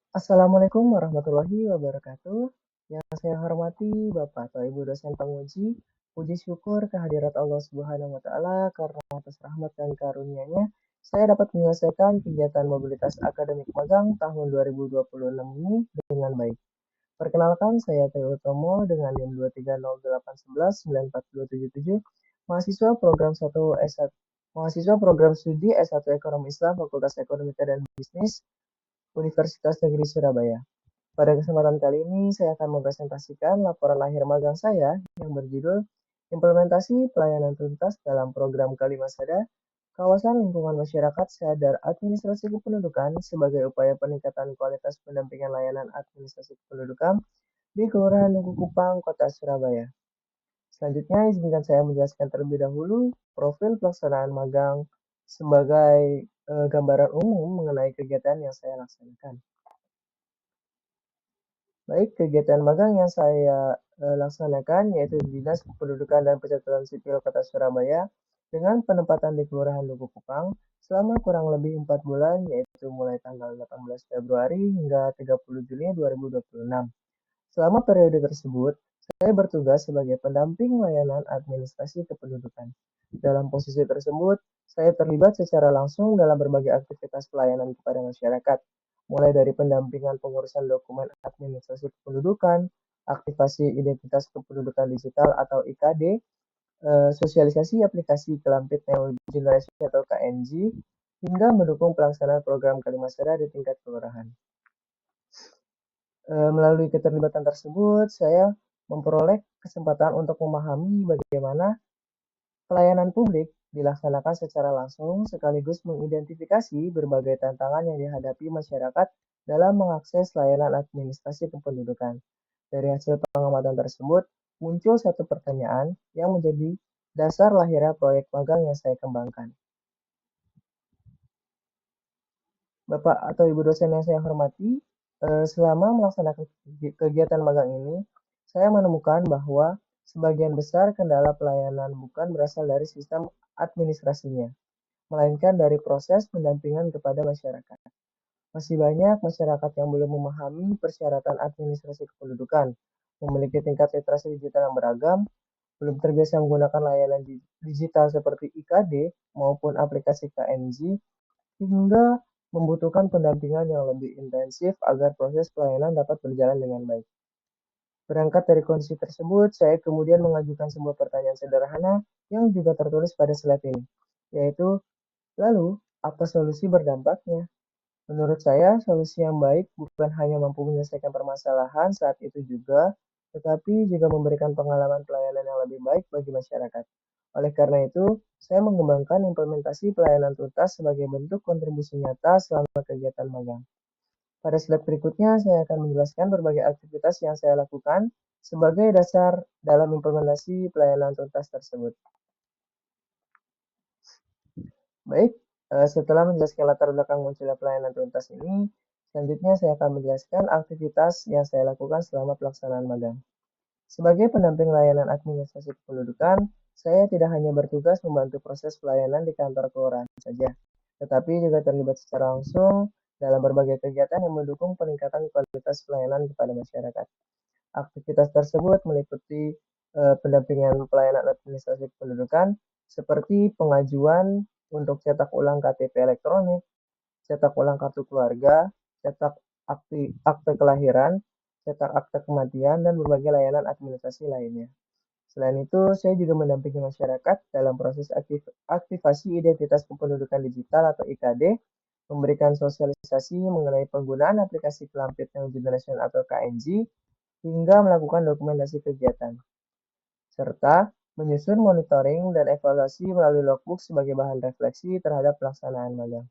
Assalamualaikum warahmatullahi wabarakatuh. Yang saya hormati Bapak atau Ibu dosen penguji, puji syukur kehadirat Allah Subhanahu wa Ta'ala karena atas rahmat dan karunia-Nya saya dapat menyelesaikan kegiatan mobilitas akademik magang tahun 2026 ini dengan baik. Perkenalkan, saya Theo Utomo dengan NIM 23081194277, mahasiswa program 1 S1, mahasiswa program studi S1 Ekonomi Islam Fakultas Ekonomika dan Bisnis Universitas Negeri Surabaya. Pada kesempatan kali ini, saya akan mempresentasikan laporan akhir magang saya yang berjudul Implementasi Pelayanan Tuntas dalam Program Kalimasada, Kawasan Lingkungan Masyarakat Sadar Administrasi Kependudukan sebagai upaya peningkatan kualitas pendampingan layanan administrasi kependudukan di Kelurahan Duku Kupang, Kota Surabaya. Selanjutnya, izinkan saya menjelaskan terlebih dahulu profil pelaksanaan magang sebagai gambaran umum mengenai kegiatan yang saya laksanakan. Baik, kegiatan magang yang saya laksanakan yaitu di Dinas Kependudukan dan Pencatatan Sipil Kota Surabaya dengan penempatan di Kelurahan Duku Kupang selama kurang lebih 4 bulan, yaitu mulai tanggal 18 Februari hingga 30 Juni 2026. Selama periode tersebut, saya bertugas sebagai pendamping layanan administrasi kependudukan. Dalam posisi tersebut, saya terlibat secara langsung dalam berbagai aktivitas pelayanan kepada masyarakat, mulai dari pendampingan pengurusan dokumen administrasi kependudukan, aktivasi identitas kependudukan digital atau IKD, sosialisasi aplikasi Kelampit Neo Generasi atau KNG, hingga mendukung pelaksanaan program Kalimasada di tingkat kelurahan. Melalui keterlibatan tersebut, saya memperoleh kesempatan untuk memahami bagaimana pelayanan publik dilaksanakan secara langsung sekaligus mengidentifikasi berbagai tantangan yang dihadapi masyarakat dalam mengakses layanan administrasi kependudukan. Dari hasil pengamatan tersebut, muncul satu pertanyaan yang menjadi dasar lahirnya proyek magang yang saya kembangkan. Bapak atau Ibu dosen yang saya hormati, selama melaksanakan kegiatan magang ini, saya menemukan bahwa sebagian besar kendala pelayanan bukan berasal dari sistem administrasinya, melainkan dari proses pendampingan kepada masyarakat. Masih banyak masyarakat yang belum memahami persyaratan administrasi kependudukan, memiliki tingkat literasi digital yang beragam, belum terbiasa menggunakan layanan digital seperti IKD maupun aplikasi KNG, hingga membutuhkan pendampingan yang lebih intensif agar proses pelayanan dapat berjalan dengan baik. Berangkat dari kondisi tersebut, saya kemudian mengajukan sebuah pertanyaan sederhana yang juga tertulis pada slide ini, yaitu, lalu, apa solusi berdampaknya? Menurut saya, solusi yang baik bukan hanya mampu menyelesaikan permasalahan saat itu juga, tetapi juga memberikan pengalaman pelayanan yang lebih baik bagi masyarakat. Oleh karena itu, saya mengembangkan implementasi pelayanan tuntas sebagai bentuk kontribusi nyata selama kegiatan magang. Pada slide berikutnya, saya akan menjelaskan berbagai aktivitas yang saya lakukan sebagai dasar dalam implementasi pelayanan tuntas tersebut. Baik, setelah menjelaskan latar belakang munculnya pelayanan tuntas ini, selanjutnya saya akan menjelaskan aktivitas yang saya lakukan selama pelaksanaan magang. Sebagai pendamping layanan administrasi kependudukan, saya tidak hanya bertugas membantu proses pelayanan di kantor kelurahan saja, tetapi juga terlibat secara langsung dalam berbagai kegiatan yang mendukung peningkatan kualitas pelayanan kepada masyarakat. Aktivitas tersebut meliputi pendampingan pelayanan administrasi kependudukan seperti pengajuan untuk cetak ulang KTP elektronik, cetak ulang kartu keluarga, cetak akte kelahiran, cetak akte kematian, dan berbagai layanan administrasi lainnya. Selain itu, saya juga mendampingi masyarakat dalam proses aktivasi identitas kependudukan digital atau IKD, memberikan sosialisasi mengenai penggunaan aplikasi Kelampit New Generation atau KNG, hingga melakukan dokumentasi kegiatan, serta menyusun monitoring dan evaluasi melalui logbook sebagai bahan refleksi terhadap pelaksanaan magang.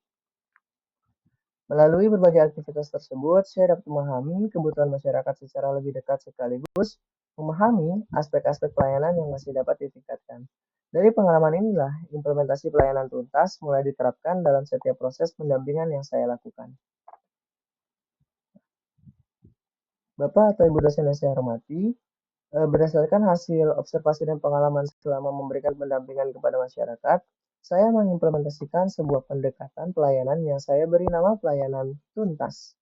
Melalui berbagai aktivitas tersebut, saya dapat memahami kebutuhan masyarakat secara lebih dekat sekaligus memahami aspek-aspek pelayanan yang masih dapat ditingkatkan. Dari pengalaman inilah, implementasi pelayanan tuntas mulai diterapkan dalam setiap proses pendampingan yang saya lakukan. Bapak atau Ibu dosen yang saya hormati, berdasarkan hasil observasi dan pengalaman selama memberikan pendampingan kepada masyarakat, saya mengimplementasikan sebuah pendekatan pelayanan yang saya beri nama pelayanan tuntas.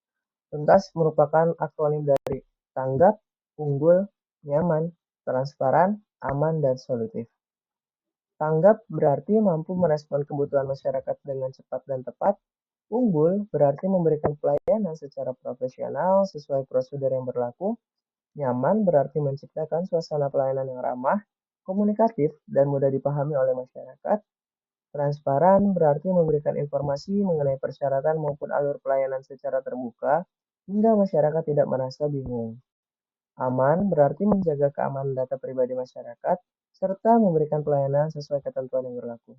Tuntas merupakan akronim dari tanggap, unggul, nyaman, transparan, aman, dan solutif. Tanggap berarti mampu merespon kebutuhan masyarakat dengan cepat dan tepat. Unggul berarti memberikan pelayanan secara profesional sesuai prosedur yang berlaku. Nyaman berarti menciptakan suasana pelayanan yang ramah, komunikatif, dan mudah dipahami oleh masyarakat. Transparan berarti memberikan informasi mengenai persyaratan maupun alur pelayanan secara terbuka hingga masyarakat tidak merasa bingung. Aman berarti menjaga keamanan data pribadi masyarakat serta memberikan pelayanan sesuai ketentuan yang berlaku.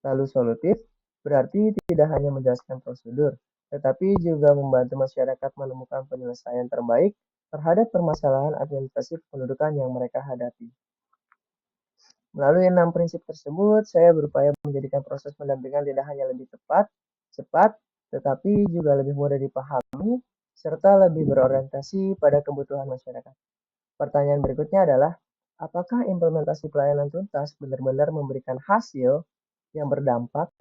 Lalu solutif berarti tidak hanya menjelaskan prosedur, tetapi juga membantu masyarakat menemukan penyelesaian terbaik terhadap permasalahan administrasi kependudukan yang mereka hadapi. Melalui 6 prinsip tersebut, saya berupaya menjadikan proses pendampingan tidak hanya lebih tepat, cepat, tetapi juga lebih mudah dipahami, serta lebih berorientasi pada kebutuhan masyarakat. Pertanyaan berikutnya adalah, apakah implementasi pelayanan tuntas benar-benar memberikan hasil yang berdampak?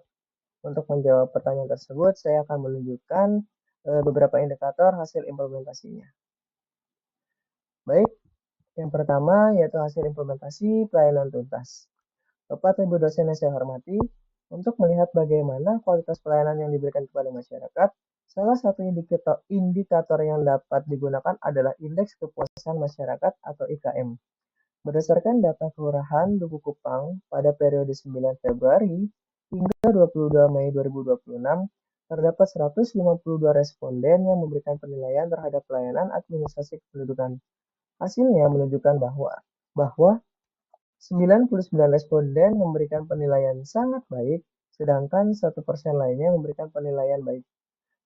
Untuk menjawab pertanyaan tersebut, saya akan menunjukkan beberapa indikator hasil implementasinya. Baik, yang pertama yaitu hasil implementasi pelayanan tuntas. Bapak Ibu dosen yang saya hormati, untuk melihat bagaimana kualitas pelayanan yang diberikan kepada masyarakat, salah satu indikator yang dapat digunakan adalah Indeks Kepuasan Masyarakat atau IKM. Berdasarkan data Kelurahan Duku Kupang pada periode 9 Februari hingga 22 Mei 2026, terdapat 152 responden yang memberikan penilaian terhadap pelayanan administrasi kependudukan. Hasilnya menunjukkan bahwa 99 responden memberikan penilaian sangat baik, sedangkan 1% lainnya memberikan penilaian baik.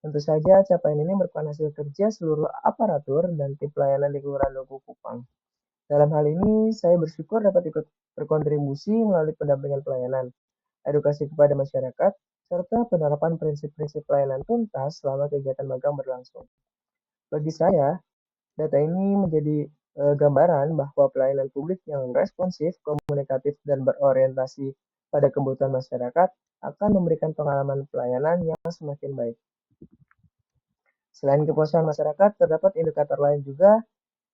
Tentu saja capaian ini merupakan hasil kerja seluruh aparatur dan tim pelayanan di Kelurahan Duku Kupang. Dalam hal ini, saya bersyukur dapat ikut berkontribusi melalui pendampingan pelayanan, edukasi kepada masyarakat, serta penerapan prinsip-prinsip pelayanan tuntas selama kegiatan magang berlangsung. Bagi saya, data ini menjadi gambaran bahwa pelayanan publik yang responsif, komunikatif, dan berorientasi pada kebutuhan masyarakat akan memberikan pengalaman pelayanan yang semakin baik. Selain kepuasan masyarakat, terdapat indikator lain juga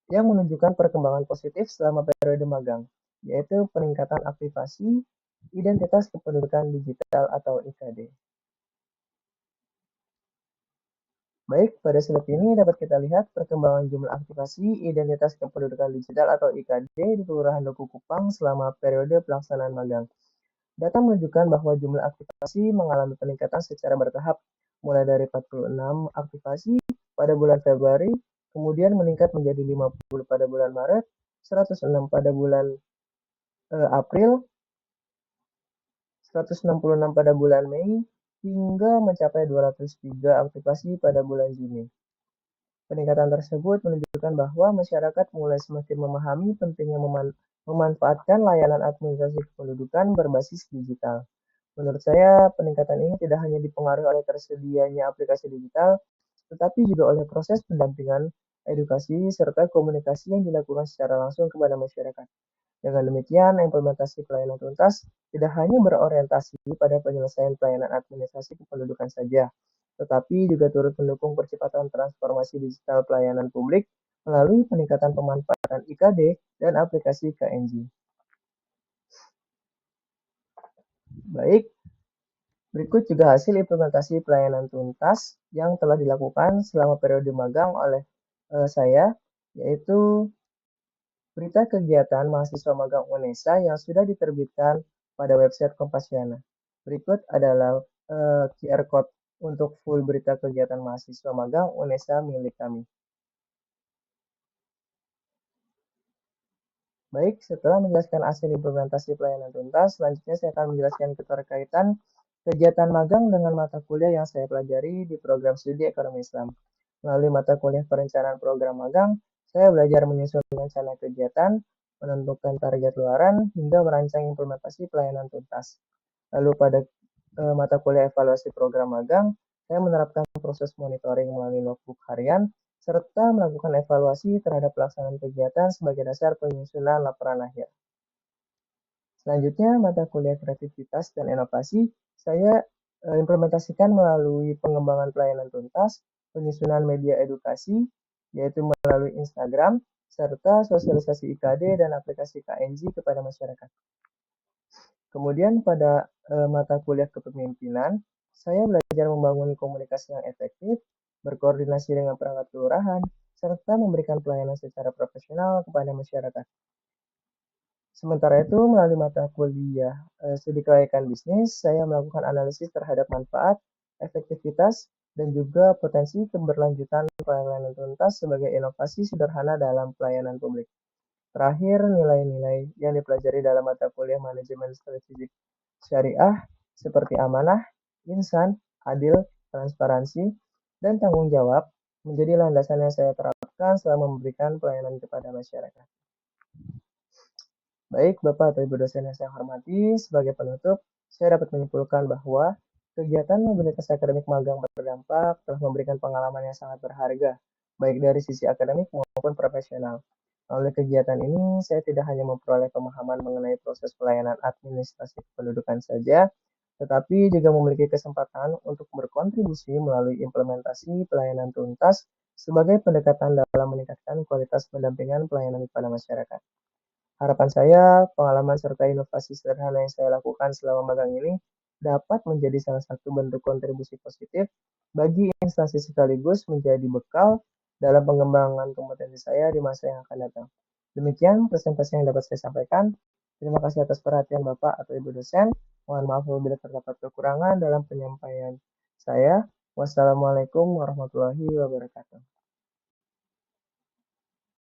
yang menunjukkan perkembangan positif selama periode magang, yaitu peningkatan aktivasi identitas kependudukan digital atau IKD. Baik, pada slide ini dapat kita lihat perkembangan jumlah aktivasi identitas kependudukan digital atau IKD di Kelurahan Duku Kupang selama periode pelaksanaan magang. Data menunjukkan bahwa jumlah aktivasi mengalami peningkatan secara bertahap, mulai dari 46 aktivasi pada bulan Februari, kemudian meningkat menjadi 50 pada bulan Maret, 106 pada bulan April, 166 pada bulan Mei, hingga mencapai 203 aktivasi pada bulan Juni. Peningkatan tersebut menunjukkan bahwa masyarakat mulai semakin memahami pentingnya memanfaatkan layanan administrasi kependudukan berbasis digital. Menurut saya, peningkatan ini tidak hanya dipengaruhi oleh tersedianya aplikasi digital, tetapi juga oleh proses pendampingan, edukasi, serta komunikasi yang dilakukan secara langsung kepada masyarakat. Dengan demikian, implementasi pelayanan tuntas tidak hanya berorientasi pada penyelesaian pelayanan administrasi kependudukan saja, tetapi juga turut mendukung percepatan transformasi digital pelayanan publik melalui peningkatan pemanfaatan IKD dan aplikasi KNG. Baik, berikut juga hasil implementasi pelayanan tuntas yang telah dilakukan selama periode magang oleh saya, yaitu berita kegiatan mahasiswa magang UNESA yang sudah diterbitkan pada website Kompasiana. Berikut adalah QR Code untuk full berita kegiatan mahasiswa magang UNESA milik kami. Baik, setelah menjelaskan hasil implementasi pelayanan tuntas, selanjutnya saya akan menjelaskan keterkaitan kegiatan magang dengan mata kuliah yang saya pelajari di program studi ekonomi Islam. Melalui mata kuliah perencanaan program magang, saya belajar menyusun rencana kegiatan, menentukan target luaran, hingga merancang implementasi pelayanan tuntas. Lalu pada mata kuliah evaluasi program magang, saya menerapkan proses monitoring melalui logbook harian, serta melakukan evaluasi terhadap pelaksanaan kegiatan sebagai dasar penyusunan laporan akhir. Selanjutnya, mata kuliah kreativitas dan inovasi, saya implementasikan melalui pengembangan pelayanan tuntas, penyusunan media edukasi, yaitu melalui Instagram, serta sosialisasi IKD dan aplikasi KNG kepada masyarakat. Kemudian pada mata kuliah kepemimpinan, saya belajar membangun komunikasi yang efektif, berkoordinasi dengan perangkat kelurahan, serta memberikan pelayanan secara profesional kepada masyarakat. Sementara itu, melalui mata kuliah studi kelayakan bisnis, saya melakukan analisis terhadap manfaat, efektivitas, dan juga potensi keberlanjutan pelayanan tuntas sebagai inovasi sederhana dalam pelayanan publik. Terakhir, nilai-nilai yang dipelajari dalam mata kuliah manajemen strategik syariah seperti amanah, insan, adil, transparansi, dan tanggung jawab menjadi landasan yang saya terapkan selama memberikan pelayanan kepada masyarakat. Baik, Bapak atau Ibu dosen yang saya hormati, sebagai penutup, saya dapat menyimpulkan bahwa kegiatan mobilitas akademik magang berdampak telah memberikan pengalaman yang sangat berharga, baik dari sisi akademik maupun profesional. Melalui kegiatan ini, saya tidak hanya memperoleh pemahaman mengenai proses pelayanan administrasi kependudukan saja, tetapi juga memiliki kesempatan untuk berkontribusi melalui implementasi pelayanan tuntas sebagai pendekatan dalam meningkatkan kualitas pendampingan pelayanan kepada masyarakat. Harapan saya, pengalaman serta inovasi sederhana yang saya lakukan selama magang ini dapat menjadi salah satu bentuk kontribusi positif bagi instansi sekaligus menjadi bekal dalam pengembangan kompetensi saya di masa yang akan datang. Demikian presentasi yang dapat saya sampaikan. Terima kasih atas perhatian Bapak atau Ibu dosen. Mohon maaf apabila terdapat kekurangan dalam penyampaian saya. Wassalamualaikum warahmatullahi wabarakatuh.